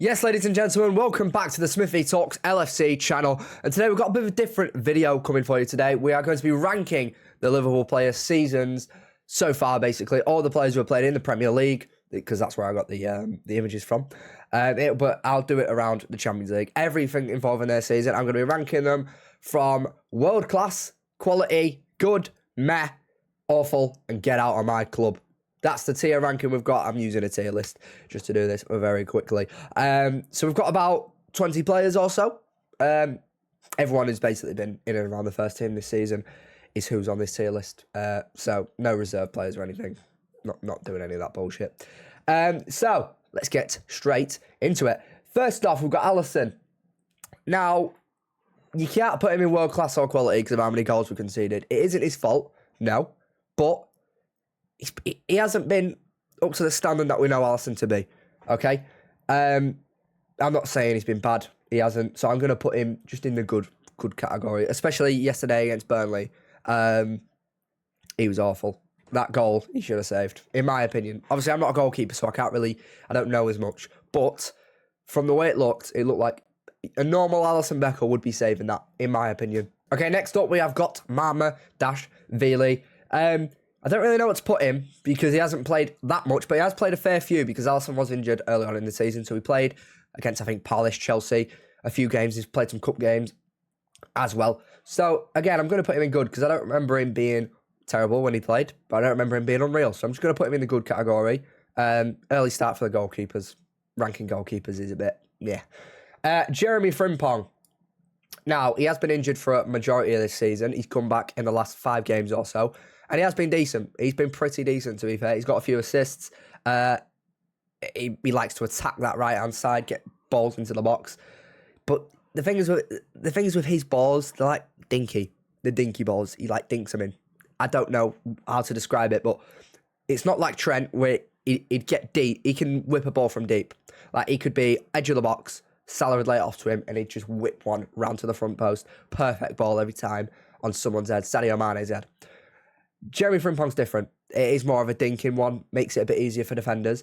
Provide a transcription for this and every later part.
Yes, ladies and gentlemen, welcome back to the Smithy Talks LFC channel. And today we've got a bit of a different video coming for you today. We are going to be ranking the Liverpool players' seasons so far, basically. All the players who have played in the Premier League, because that's where I got the images from. But I'll do it around the Champions League. Everything involving their season, I'm going to be ranking them from world class, quality, good, meh, awful, and get out of my club. That's the tier ranking we've got. I'm using a tier list just to do this very quickly. So we've got about 20 players or so. Everyone who's basically been in and around the first team this season is who's on this tier list. So no reserve players or anything. Not doing any of that bullshit. So let's get straight into it. First off, we've got Alisson. Now, you can't put him in world class or quality because of how many goals we conceded. It isn't his fault, no. But he hasn't been up to the standard that we know Alisson to be, okay? I'm not saying he's been bad. He hasn't. So I'm going to put him just in the good category, especially yesterday against Burnley. He was awful. That goal he should have saved, in my opinion. Obviously, I'm not a goalkeeper, so I don't know as much. But from the way it looked like a normal Alisson Becker would be saving that, in my opinion. Okay, next up we have got Mama-Vili. I don't really know what to put him because he hasn't played that much, but he has played a fair few because Alisson was injured early on in the season. So he played against, I think, Palace, Chelsea, a few games. He's played some cup games as well. So, again, I'm going to put him in good because I don't remember him being terrible when he played, but I don't remember him being unreal. So I'm just going to put him in the good category. Early start for the goalkeepers. Ranking goalkeepers is a bit, yeah. Jeremy Frimpong. Now, he has been injured for a majority of this season. He's come back in the last 5 games or so. And he has been decent. He's been pretty decent, to be fair. He's got a few assists. He likes to attack that right-hand side, get balls into the box. But the thing is with his balls, they're like dinky. The dinky balls. He dinks them in. I don't know how to describe it, but it's not like Trent where he'd get deep. He can whip a ball from deep. Like, he could be edge of the box, Salah would lay it off to him, and he'd just whip one round to the front post. Perfect ball every time on someone's head. Sadio Mane's head. Jeremy Frimpong's different. It is more of a dinking one, makes it a bit easier for defenders.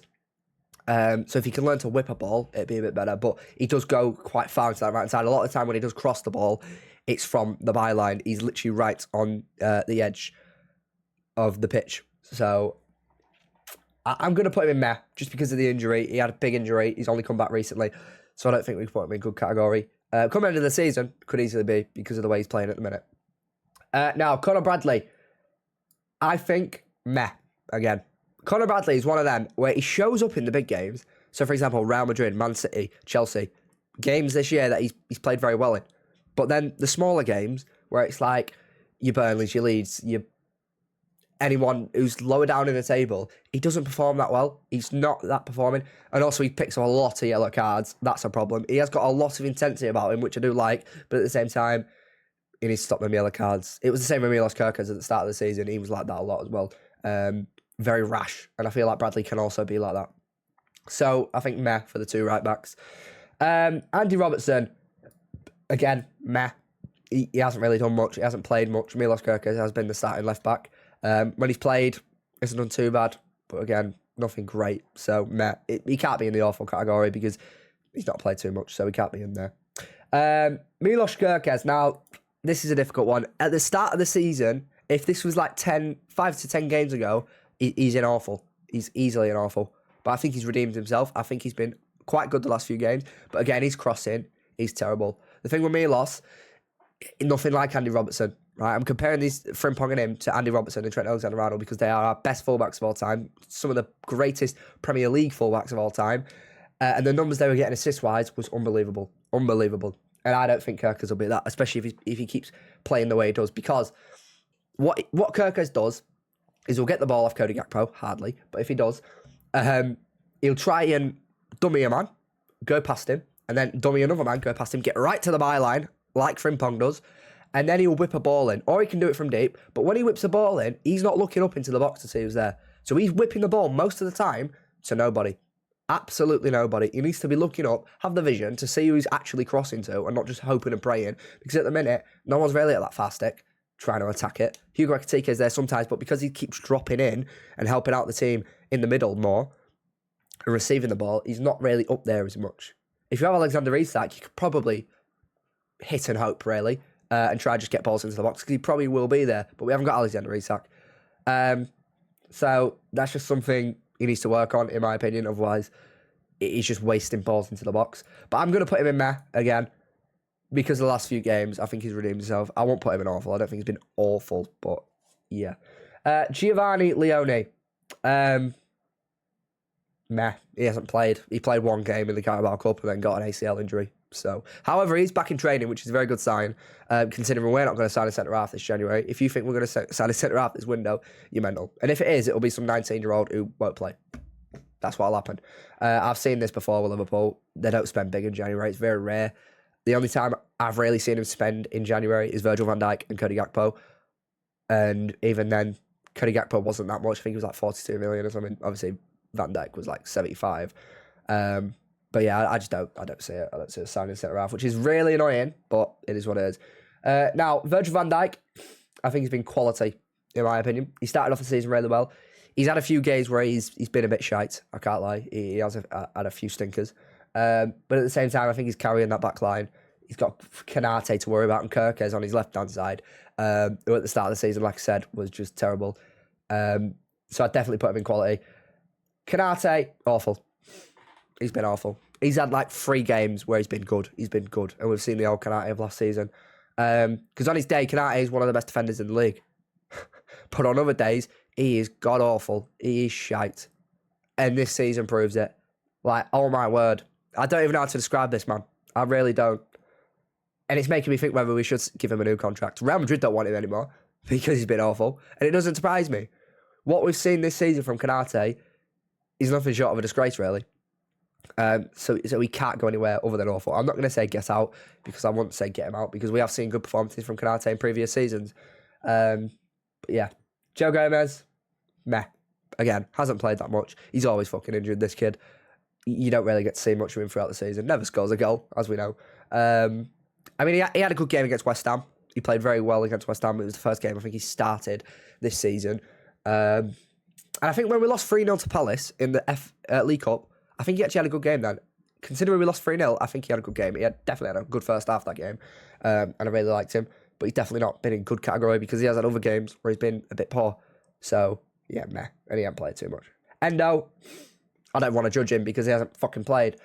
So if he can learn to whip a ball, it'd be a bit better. But he does go quite far into that right side. A lot of the time when he does cross the ball, it's from the byline. He's literally right on the edge of the pitch. So I'm going to put him in meh, just because of the injury. He had a big injury. He's only come back recently. So I don't think we can put him in good category. Coming into the season, could easily be because of the way he's playing at the minute. Now, Conor Bradley. I think meh, again. Conor Bradley is one of them where he shows up in the big games. So, for example, Real Madrid, Man City, Chelsea. Games this year that he's played very well in. But then the smaller games where it's like your Burnleys, your Leeds, anyone who's lower down in the table, he doesn't perform that well. He's not that performing. And also he picks up a lot of yellow cards. That's a problem. He has got a lot of intensity about him, which I do like. But at the same time, he needs to stop them yellow cards. It was the same with Milos Kerkez at the start of the season. He was like that a lot as well. Very rash. And I feel like Bradley can also be like that. So I think meh for the 2 right-backs. Andy Robertson, again, meh. He hasn't really done much. He hasn't played much. Milos Kerkez has been the starting left-back. When he's played, hasn't done too bad. But again, nothing great. So meh. He can't be in the awful category because he's not played too much. So he can't be in there. Milos Kerkez, now, this is a difficult one. At the start of the season, if this was like 5 to 10 games ago, he's in awful. He's easily in awful. But I think he's redeemed himself. I think he's been quite good the last few games. But again, he's crossing. He's terrible. The thing with Milos, nothing like Andy Robertson. Right? I'm comparing these Frimpong and him to Andy Robertson and Trent Alexander-Arnold because they are our best fullbacks of all time. Some of the greatest Premier League fullbacks of all time. And the numbers they were getting assist-wise was unbelievable. Unbelievable. And I don't think Kerkez will be that, especially if he keeps playing the way he does. Because what Kerkez does is he'll get the ball off Cody Gakpo, hardly, but if he does, he'll try and dummy a man, go past him, and then dummy another man, go past him, get right to the byline, like Frimpong does, and then he'll whip a ball in. Or he can do it from deep, but when he whips a ball in, he's not looking up into the box to see who's there. So he's whipping the ball most of the time to nobody. Absolutely nobody. He needs to be looking up, have the vision to see who he's actually crossing to and not just hoping and praying. Because at the minute, no one's really at that far stick trying to attack it. Hugo Ekitike is there sometimes, but because he keeps dropping in and helping out the team in the middle more and receiving the ball, he's not really up there as much. If you have Alexander Isak, you could probably hit and hope, really, and try to just get balls into the box, because he probably will be there, but we haven't got Alexander Isak. So that's just something he needs to work on, in my opinion. Otherwise, he's just wasting balls into the box. But I'm going to put him in meh again, because the last few games, I think he's redeemed himself. I won't put him in awful. I don't think he's been awful, but yeah. Giovanni Leone. Meh. He hasn't played. He played one game in the Carabao Cup and then got an ACL injury. So, however, he's back in training, which is a very good sign, considering we're not going to sign a centre-half this January. If you think we're going to sign a centre-half this window, you're mental. And if it is, it'll be some 19-year-old who won't play. That's what'll happen. I've seen this before with Liverpool. They don't spend big in January. It's very rare. The only time I've really seen him spend in January is Virgil van Dijk and Cody Gakpo. And even then, Cody Gakpo wasn't that much. I think he was like 42 million or something. Obviously, Van Dijk was like 75. But yeah, I don't see it. I don't see it signing centre half, which is really annoying, but it is what it is. Now, Virgil van Dijk, I think he's been quality, in my opinion. He started off the season really well. He's had a few games where he's been a bit shite, I can't lie. He has had a few stinkers. But at the same time, I think he's carrying that back line. He's got Kanate to worry about and Kirkes on his left-hand side, who at the start of the season, like I said, was just terrible. So I'd definitely put him in quality. Kanate, awful. He's been awful. He's had like 3 games where he's been good. He's been good. And we've seen the old Kanate of last season. Because on his day, Kanate is one of the best defenders in the league. But on other days, he is god-awful. He is shite. And this season proves it. Like, oh my word. I don't even know how to describe this, man. I really don't. And it's making me think whether we should give him a new contract. Real Madrid don't want him anymore because he's been awful. And it doesn't surprise me. What we've seen this season from Kanate is nothing short of a disgrace, really. So we can't go anywhere other than awful. I'm not going to say get out because I won't say get him out because we have seen good performances from Kanate in previous seasons. But yeah. Joe Gomez, meh. Again, hasn't played that much. He's always fucking injured, this kid. You don't really get to see much of him throughout the season. Never scores a goal, as we know. I mean, he had a good game against West Ham. He played very well against West Ham. It was the first game I think he started this season. And I think when we lost 3-0 to Palace in the League Cup, I think he actually had a good game then. Considering we lost 3-0, I think he had a good game. He definitely had a good first half of that game. And I really liked him. But he's definitely not been in good category because he has had other games where he's been a bit poor. So, yeah, meh. And he hasn't played too much. Endo, I don't want to judge him because he hasn't fucking played.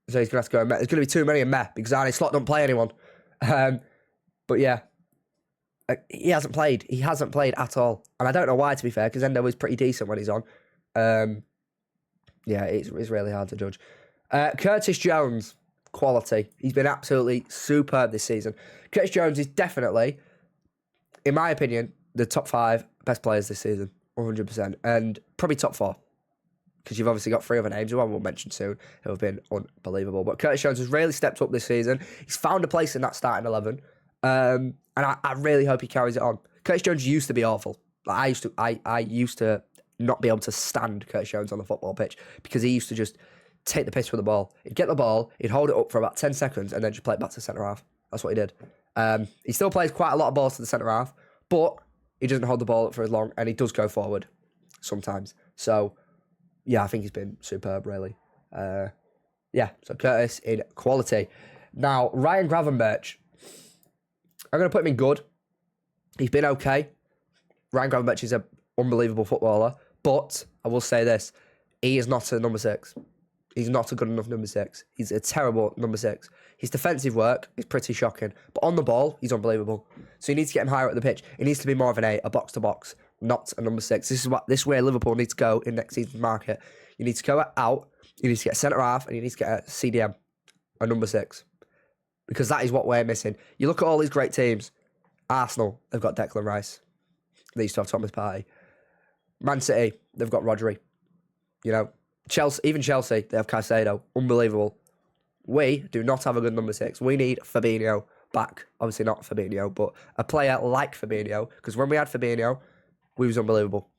So he's going to have to go in meh. There's going to be too many in meh because Arne Slot don't play anyone. But yeah, he hasn't played. He hasn't played at all. And I don't know why, to be fair, because Endo is pretty decent when he's on. Yeah, it's really hard to judge. Curtis Jones, quality. He's been absolutely superb this season. Curtis Jones is definitely, in my opinion, the top 5 best players this season, 100%. And probably top 4. Because you've obviously got 3 other names, who I will mention soon, who have been unbelievable. But Curtis Jones has really stepped up this season. He's found a place in that starting 11. And I really hope he carries it on. Curtis Jones used to be awful. Like I used to not be able to stand Curtis Jones on the football pitch because he used to just take the piss with the ball. He'd get the ball, he'd hold it up for about 10 seconds and then just play it back to centre half. That's what he did. He still plays quite a lot of balls to the centre half, but he doesn't hold the ball up for as long and he does go forward sometimes. So, yeah, I think he's been superb, really. Yeah, so Curtis in quality. Now, Ryan Gravenberch, I'm going to put him in good. He's been okay. Ryan Gravenberch is an unbelievable footballer, but I will say this, he is not a number 6. He's not a good enough number 6. He's a terrible number 6. His defensive work is pretty shocking, but on the ball, he's unbelievable. So you need to get him higher up the pitch. He needs to be more of an 8, a box-to-box, not a number 6. This is where Liverpool needs to go in next season's market. You need to go out, you need to get a centre-half, and you need to get a CDM, a number 6. Because that is what we're missing. You look at all these great teams. Arsenal, they've got Declan Rice. They used to have Thomas Partey. Man City, they've got Rodri. You know, even Chelsea, they have Caicedo. Unbelievable. We do not have a good number 6. We need Fabinho back. Obviously not Fabinho, but a player like Fabinho. Because when we had Fabinho, we was unbelievable.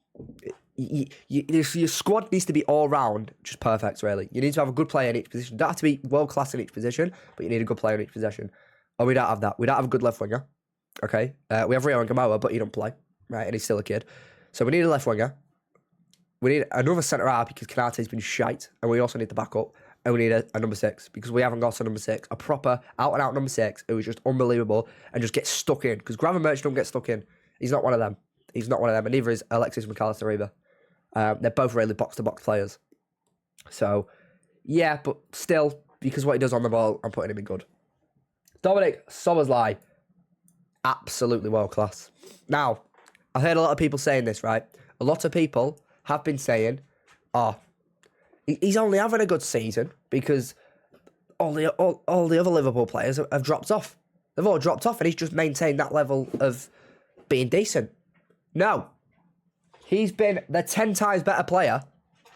Your squad needs to be all round just perfect, really. You need to have a good player in each position. You don't have to be world class in each position, but you need a good player in each position. Oh, we don't have that. We don't have a good left winger. Okay, we have Rio and Gamoa, but he don't play, right? And he's still a kid. So we need a left winger. We need another centre half because Kanate's been shite, and we also need the backup. and we need a number 6 because we haven't got a number 6, a proper out-and-out number 6 who is just unbelievable and just gets stuck in. Because Gravenberch don't get stuck in. He's not one of them. He's not one of them, and neither is Alexis McAllister either. They're both really box-to-box players. So, yeah, but still, because what he does on the ball, I'm putting him in good. Dominic Szoboszlai, absolutely world-class. Now, I've heard a lot of people saying this, right? A lot of people have been saying, oh, he's only having a good season because all the other Liverpool players have dropped off. They've all dropped off, and he's just maintained that level of being decent. No. He's been the 10 times better player,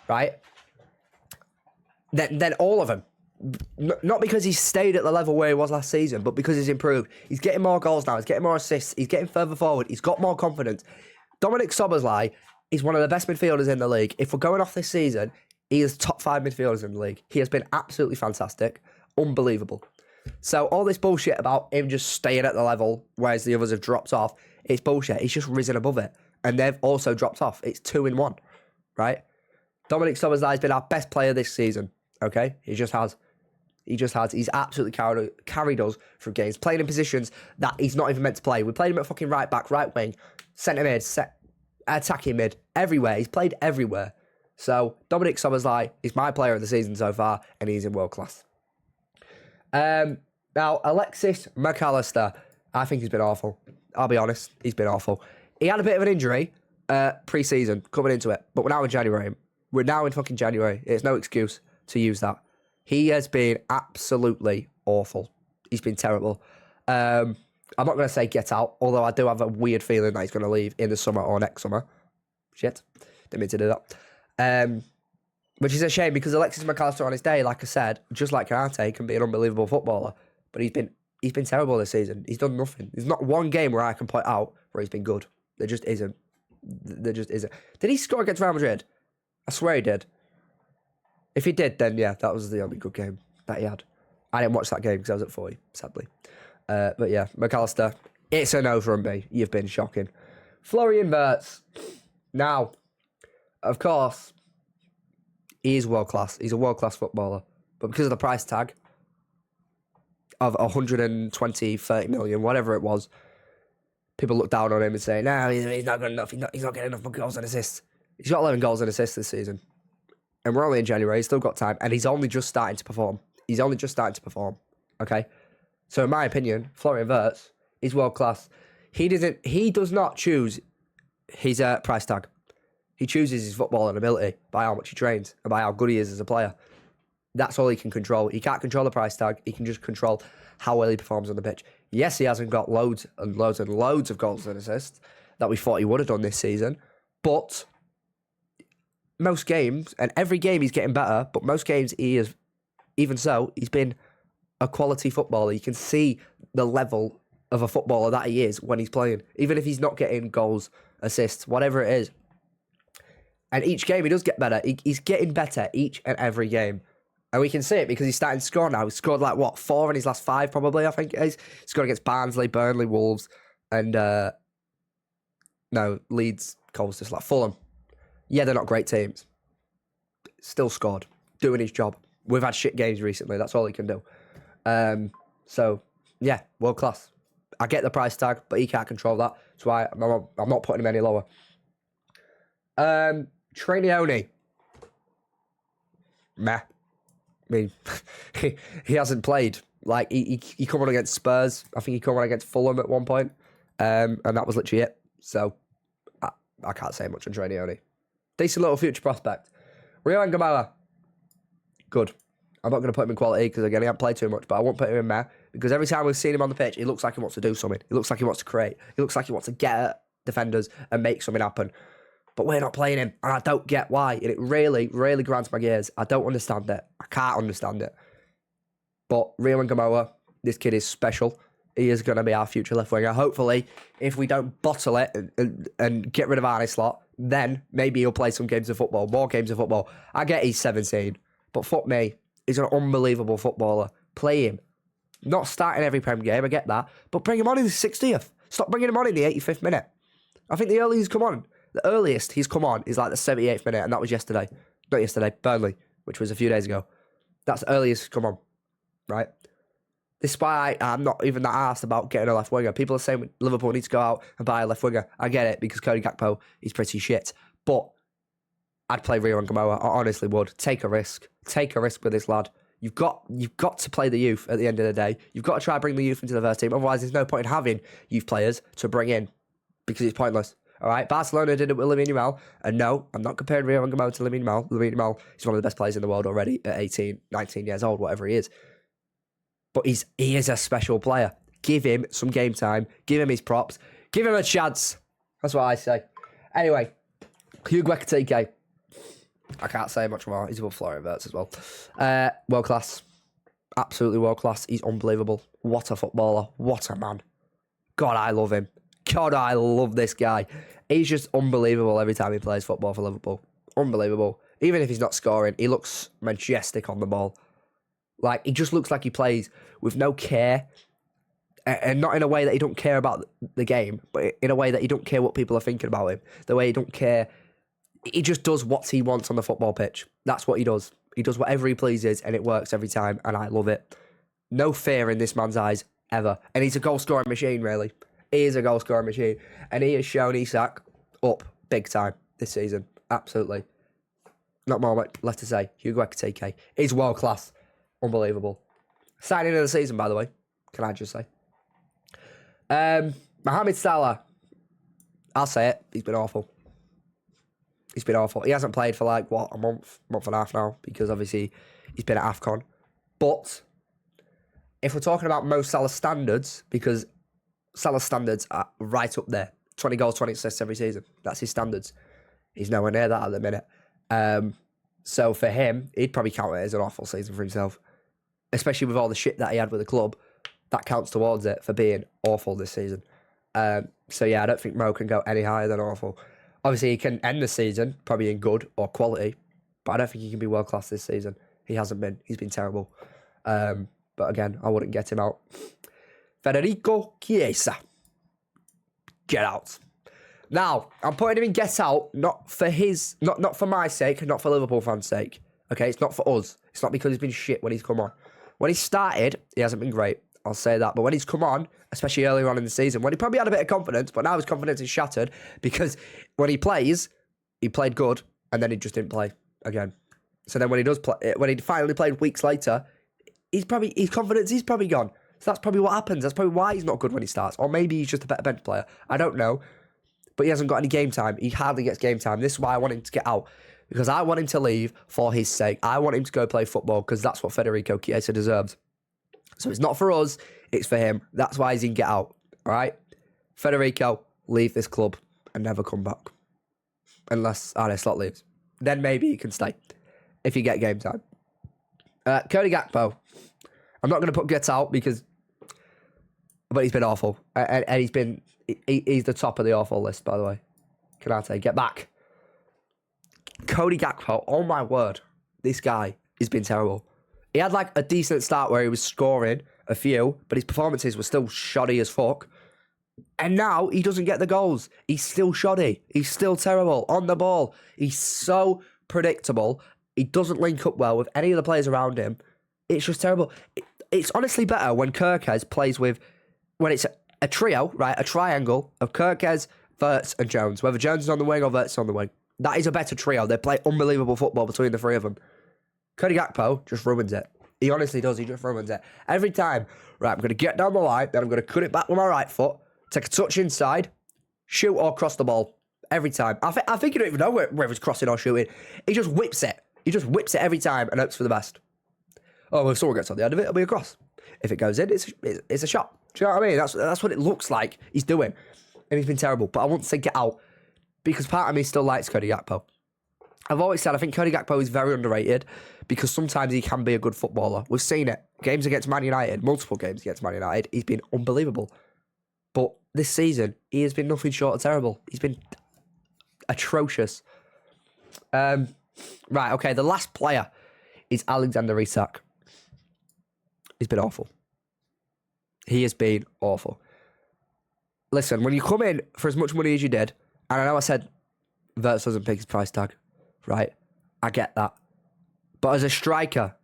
right, than all of them. Not because he's stayed at the level where he was last season, but because he's improved. He's getting more goals now. He's getting more assists. He's getting further forward. He's got more confidence. Dominic Szoboszlai is one of the best midfielders in the league. If we're going off this season, he is top 5 midfielders in the league. He has been absolutely fantastic. Unbelievable. So all this bullshit about him just staying at the level, whereas the others have dropped off, it's bullshit. He's just risen above it. And they've also dropped off. It's 2 in 1, right? Dominic Szoboszlai has been our best player this season, okay? He just has. He's absolutely carried us through games, playing in positions that he's not even meant to play. We played him at fucking right back, right wing, centre mid, attacking mid, everywhere. He's played everywhere. So Dominic Szoboszlai is my player of the season so far, and he's in world class. Now, Alexis McAllister, I think he's been awful. I'll be honest, he's been awful. He had a bit of an injury pre-season coming into it, but we're now in January. We're now in fucking January. It's no excuse to use that. He has been absolutely awful. He's been terrible. I'm not going to say get out, although I do have a weird feeling that he's going to leave in the summer or next summer. Shit. Didn't mean to do that. Which is a shame because Alexis McAllister on his day, like I said, just like Kanate, can be an unbelievable footballer. But he's been terrible this season. He's done nothing. There's not one game where I can point out where he's been good. There just isn't. There just isn't. Did he score against Real Madrid? I swear he did. If he did, then yeah, that was the only good game that he had. I didn't watch that game because I was at 40, sadly. But yeah, McAllister, it's a no from me. You've been shocking. Florian Wirtz. Now, of course, he is world class. He's a world class footballer. But because of the price tag of 120, 30 million, whatever it was, people look down on him and say, no, he's not good enough. He's not getting enough goals and assists. He's got 11 goals and assists this season. And we're only in January. He's still got time. And he's only just starting to perform. Okay? So in my opinion, Florian Wirtz is world class. He does not choose his price tag. He chooses his football and ability by how much he trains and by how good he is as a player. That's all he can control. He can't control the price tag. He can just control how well he performs on the pitch. Yes, he hasn't got loads and loads and loads of goals and assists that we thought he would have done this season. But most games, and every game he's getting better, but most games he is, even so, he's been a quality footballer. You can see the level of a footballer that he is when he's playing. Even if he's not getting goals, assists, whatever it is. And each game he does get better. He's getting better each and every game. And we can see it because he's starting to score now. He's scored 4 in his last 5 probably, I think it is. He scored against Barnsley, Burnley, Wolves, and Leeds, Colchester, Fulham. Yeah, they're not great teams. Still scored. Doing his job. We've had shit games recently. That's all he can do. So, yeah, world class. I get the price tag, but he can't control that. That's why I'm not putting him any lower. Trainioni. Meh. I mean, he hasn't played. He come on against Spurs. I think he come on against Fulham at one point. And that was literally it. So, I can't say much on Trainioni. Decent little future prospect. Rio Ngamoa. Good. I'm not going to put him in quality because, again, he hasn't played too much, but I won't put him in there because every time we've seen him on the pitch, he looks like he wants to do something. He looks like he wants to create. He looks like he wants to get at defenders and make something happen. But we're not playing him, and I don't get why. And it really, really grinds my gears. I don't understand it. I can't understand it. But Rio Ngamoa, this kid is special. He is going to be our future left winger. Hopefully, if we don't bottle it and get rid of Arne Slot, then maybe he'll play some games of football, more games of football. I get he's 17, but fuck me. He's an unbelievable footballer. Play him. Not starting every Prem game, I get that. But bring him on in the 60th. Stop bringing him on in the 85th minute. I think the earliest he's come on is like the 78th minute, and that was yesterday. Not yesterday, Burnley, which was a few days ago. That's early as come on, right? This is why I'm not even that arsed about getting a left winger. People are saying Liverpool needs to go out and buy a left winger. I get it, because Cody Gakpo is pretty shit. But I'd play Rio and Gamoa. I honestly would. Take a risk. Take a risk with this lad. You've got to play the youth at the end of the day. You've got to try and bring the youth into the first team. Otherwise, there's no point in having youth players to bring in, because it's pointless. All right, Barcelona did it with Lamine Yamal, and no, I'm not comparing Rio and Gamoa to Lamine Yamal. Lamine Yamal is one of the best players in the world already at 18, 19 years old, whatever he is. But he is a special player. Give him some game time. Give him his props. Give him a chance. That's what I say. Anyway, Hugo Ekitike. I can't say much more. He's above Florian Wirtz as well. World class. Absolutely world class. He's unbelievable. What a footballer. What a man. God, I love him. God, I love this guy. He's just unbelievable every time he plays football for Liverpool. Unbelievable. Even if he's not scoring, he looks majestic on the ball. Like, he just looks like he plays with no care, and not in a way that he don't care about the game, but in a way that he don't care what people are thinking about him. The way he don't care, he just does what he wants on the football pitch. That's what he does. He does whatever he pleases, and it works every time, and I love it. No fear in this man's eyes, ever. And he's a goal-scoring machine, really. He is a goal-scoring machine, and he has shown Isak up big time this season. Absolutely. Not more left to say. Hugo Ekitike is world-class. Unbelievable. Signing of the season, by the way. Can I just say? Mohamed Salah. I'll say it. He's been awful. He's been awful. He hasn't played for a month and a half now, because obviously he's been at AFCON. But if we're talking about Mo Salah standards, because Salah's standards are right up there. 20 goals, 20 assists every season. That's his standards. He's nowhere near that at the minute. So for him, he'd probably count it as an awful season for himself. Especially with all the shit that he had with the club. That counts towards it for being awful this season. So yeah, I don't think Mo can go any higher than awful. Obviously, he can end the season probably in good or quality, but I don't think he can be world class this season. He hasn't been. He's been terrible. But again, I wouldn't get him out. Federico Chiesa. Get out. Now, I'm putting him in get out, not for my sake, not for Liverpool fans' sake. Okay, it's not for us. It's not because he's been shit when he's come on. When he started, he hasn't been great. I'll say that. But when he's come on, especially earlier on in the season, when he probably had a bit of confidence, but now his confidence is shattered, because when he plays, he played good, and then he just didn't play again. So then when he does play, when he finally played weeks later, his confidence is probably gone. So that's probably what happens. That's probably why he's not good when he starts. Or maybe he's just a better bench player. I don't know. But he hasn't got any game time. He hardly gets game time. This is why I want him to get out. Because I want him to leave for his sake. I want him to go play football, because that's what Federico Chiesa deserves. So it's not for us, it's for him. That's why he's in get out. All right? Federico, leave this club and never come back. Unless Arne Slot leaves. Then maybe he can stay. If you get game time. Cody Gakpo. I'm not going to put get out but he's been awful. And he's the top of the awful list, by the way. Canate, get back. Cody Gakpo, oh my word. This guy has been terrible. He had a decent start where he was scoring a few, but his performances were still shoddy as fuck. And now he doesn't get the goals. He's still shoddy. He's still terrible on the ball. He's so predictable. He doesn't link up well with any of the players around him. It's just terrible. It's honestly better when Kerkez plays with, when it's a trio, right? A triangle of Kerkez, Wirtz and Jones. Whether Jones is on the wing or Wirtz is on the wing. That is a better trio. They play unbelievable football between the three of them. Cody Gakpo just ruins it. He honestly does. He just ruins it. Every time, right, I'm going to get down the line, then I'm going to cut it back with my right foot, take a touch inside, shoot or cross the ball. Every time. I think you don't even know whether it's crossing or shooting. He just whips it. He just whips it every time and hopes for the best. Oh, well, if someone gets on the end of it, it'll be a cross. If it goes in, it's a shot. Do you know what I mean? That's what it looks like he's doing. And he's been terrible. But I want to say get out, because part of me still likes Cody Gakpo. I've always said I think Cody Gakpo is very underrated, because sometimes he can be a good footballer. We've seen it. Games against Man United, multiple games against Man United, he's been unbelievable. But this season, he has been nothing short of terrible. He's been atrocious. Right, okay, the last player is Alexander Isak. He's been awful. He has been awful. Listen, when you come in for as much money as you did, and I know I said Wirtz doesn't pick his price tag, right? I get that. But as a striker,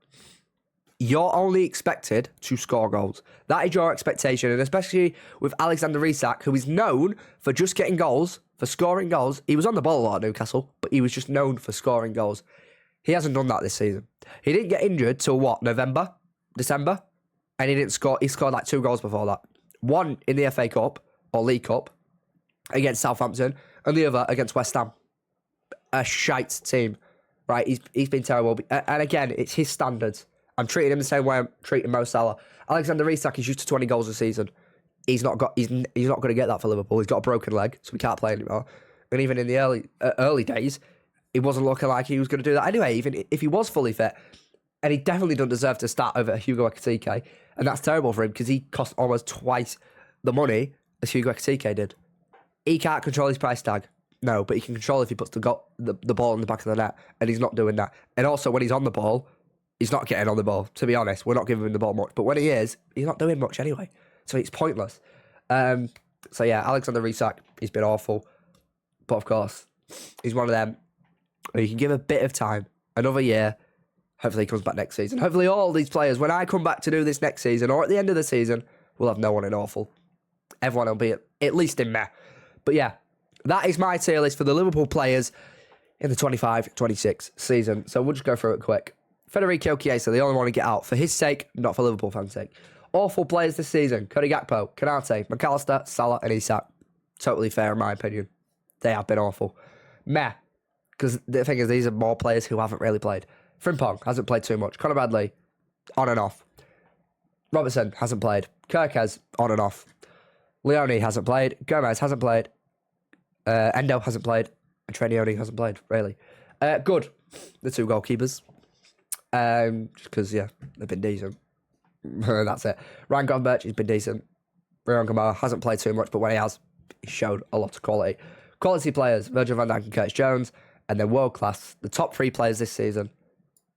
you're only expected to score goals. That is your expectation, and especially with Alexander Isak, who is known for just getting goals, for scoring goals. He was on the ball a lot at Newcastle, but he was just known for scoring goals. He hasn't done that this season. He didn't get injured till what, November, December? And he didn't score. He scored like 2 goals before that. One in the FA Cup, or League Cup, against Southampton, and the other against West Ham. A shite team, right? He's been terrible. And again, it's his standards. I'm treating him the same way I'm treating Mo Salah. Alexander Isak is used to 20 goals a season. He's not going to get that for Liverpool. He's got a broken leg, so we can't play anymore. And even in the early days, it wasn't looking like he was going to do that anyway, even if he was fully fit. And he definitely doesn't deserve to start over Hugo Ekitike. And that's terrible for him because he cost almost twice the money as Hugo Ekitike did. He can't control his price tag. No, but he can control if he puts the ball in the back of the net. And he's not doing that. And also, when he's on the ball, he's not getting on the ball, to be honest. We're not giving him the ball much. But when he is, he's not doing much anyway. So it's pointless. So yeah, Alexander Isak, he's been awful. But of course, he's one of them where you can give a bit of time, another year. Hopefully he comes back next season. Hopefully all these players, when I come back to do this next season, or at the end of the season, we'll have no one in awful. Everyone will be at least in meh. But yeah, that is my tier list for the Liverpool players in the 25-26 season. So we'll just go through it quick. Federico Chiesa, the only one to get out for his sake, not for Liverpool fans' sake. Awful players this season: Cody Gakpo, Konate, McAllister, Salah, and Isak. Totally fair in my opinion. They have been awful. Meh, because the thing is, these are more players who haven't really played. Frimpong hasn't played too much. Conor Bradley, on and off. Robertson hasn't played. Kirkez, on and off. Leone hasn't played. Gomez hasn't played. Endo hasn't played. And Trenioni hasn't played, really. Good. The 2 goalkeepers. Just because, yeah, they've been decent. That's it. Ryan Gravenberch, he's been decent. Ryan Kamara hasn't played too much, but when he has, he showed a lot of quality. Quality players: Virgil van Dijk and Curtis Jones. And then world class, the top 3 players this season.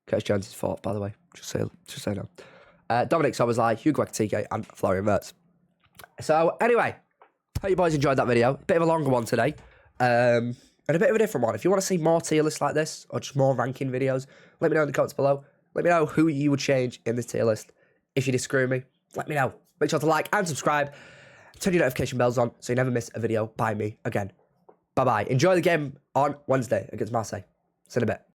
Curtis Jones is 4th, by the way. Just so you know. Dominic Szoboszlai, Hugo Ekitike, and Florian Wirtz. So, anyway, hope you boys enjoyed that video. Bit of a longer one today. And a bit of a different one. If you want to see more tier lists like this, or just more ranking videos, let me know in the comments below. Let me know who you would change in this tier list. If you disagree with me, let me know. Make sure to like and subscribe. Turn your notification bells on so you never miss a video by me again. Bye-bye. Enjoy the game on Wednesday against Marseille. See you in a bit.